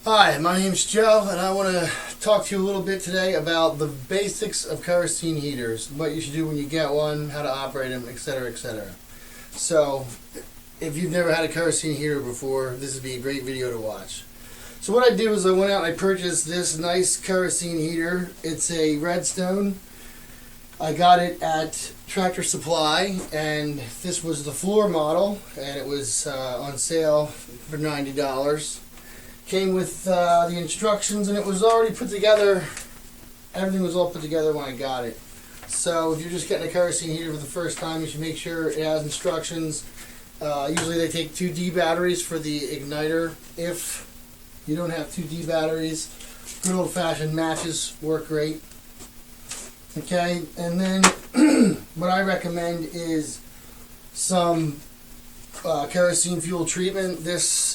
Hi, my name's Joe, and I want to talk to you a little bit today about the basics of kerosene heaters, what you should do when you get one, how to operate them, etc., etc. So, if you've never had a kerosene heater before, this would be a great video to watch. So what I did was I went out and I purchased this nice kerosene heater. It's a Redstone. I got it at Tractor Supply, and this was the floor model, and it was on sale for $90. Came with the instructions, and it was already put together. Everything was all put together when I got it. So if you're just getting a kerosene heater for the first time, you should make sure it has instructions. Usually they take 2D batteries for the igniter. If you don't have 2D batteries, good old-fashioned matches work great. Okay, and then what I recommend is some kerosene fuel treatment. This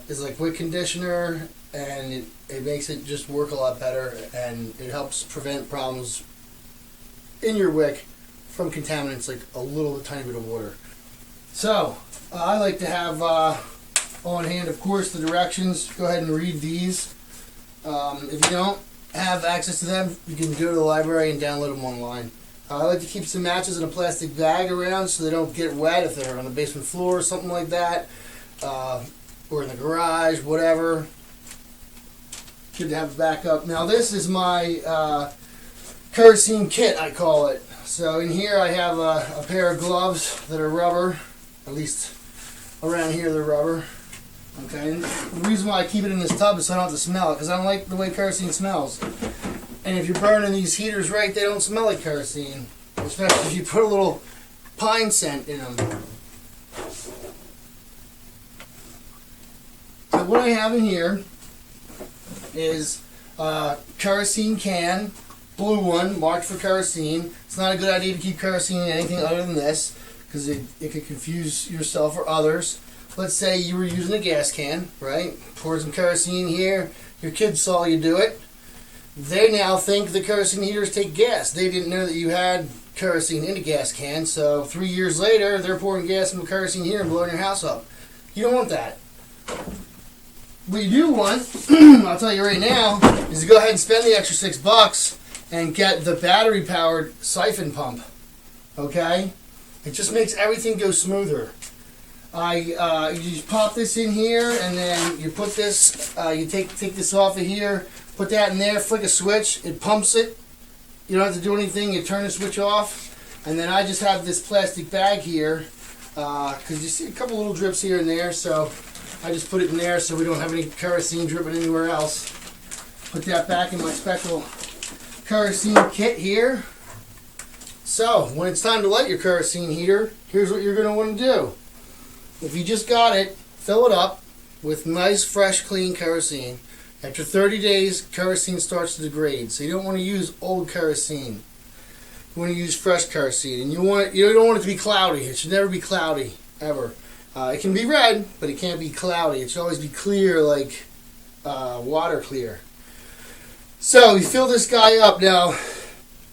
is like wick conditioner, and it makes it just work a lot better, and it helps prevent problems in your wick from contaminants like a little tiny bit of water. So I like to have on hand, of course, the directions. Go ahead and read these. If you don't have access to them, you can go to the library and download them online. I like to keep some matches in a plastic bag around so they don't get wet if they're on the basement floor or something like that, or in the garage, whatever. Good to have a backup. Now this is my kerosene kit, I call it. So in here I have a pair of gloves that are rubber, at least around here they're rubber. Okay, and the reason why I keep it in this tub is so I don't have to smell it, because I don't like the way kerosene smells. And if you're burning these heaters right, they don't smell like kerosene, especially if you put a little pine scent in them. So what I have in here is a kerosene can, blue one, marked for kerosene. It's not a good idea to keep kerosene in anything other than this, because it could confuse yourself or others. Let's say you were using a gas can, right? Pour some kerosene here. Your kids saw you do it. They now think the kerosene heaters take gas. They didn't know that you had kerosene in a gas can, so 3 years later, they're pouring gas into a kerosene heater and blowing your house up. You don't want that. What you do want, I'll tell you right now, is to go ahead and spend the extra $6 and get the battery-powered siphon pump. Okay? It just makes everything go smoother. You just pop this in here, and then you put this, you take this off of here, put that in there, flick a switch, it pumps it. You don't have to do anything, you turn the switch off. And then I just have this plastic bag here, because you see a couple little drips here and there, so I just put it in there so we don't have any kerosene dripping anywhere else. Put that back in my special kerosene kit here. So, when it's time to light your kerosene heater, here's what you're going to want to do. If you just got it, fill it up with nice, fresh, clean kerosene. After 30 days, kerosene starts to degrade, so you don't want to use old kerosene. You want to use fresh kerosene, and you don't want it to be cloudy. It should never be cloudy, ever. It can be red, but it can't be cloudy. It should always be clear, like water clear. So you fill this guy up now.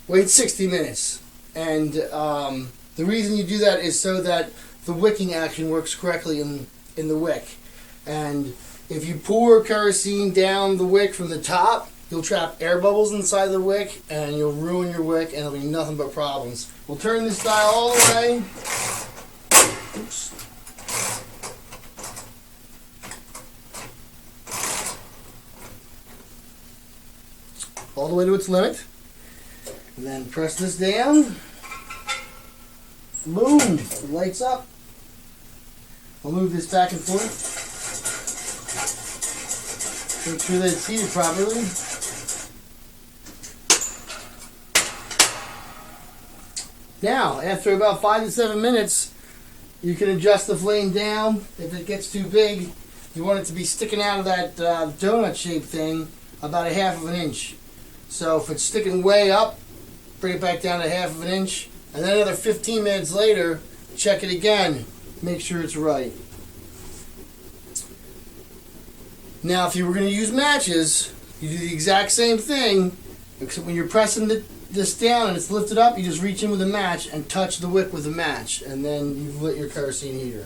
Wait 60 minutes, and the reason you do that is so that the wicking action works correctly in the wick. And if you pour kerosene down the wick from the top, you'll trap air bubbles inside the wick, and you'll ruin your wick, and it'll be nothing but problems. We'll turn this dial all the way. Oops. All the way to its limit. And then press this down. Boom! It lights up. I'll move this back and forth. Make sure that it's heated properly. Now, after about 5 to 7 minutes, you can adjust the flame down. If it gets too big, you want it to be sticking out of that donut-shaped thing about a half of an inch. So if it's sticking way up, bring it back down to half of an inch. And then another 15 minutes later, check it again. Make sure it's right. Now, if you were going to use matches, you do the exact same thing, except when you're pressing this down and it's lifted up, you just reach in with a match and touch the wick with a match, and then you've lit your kerosene heater.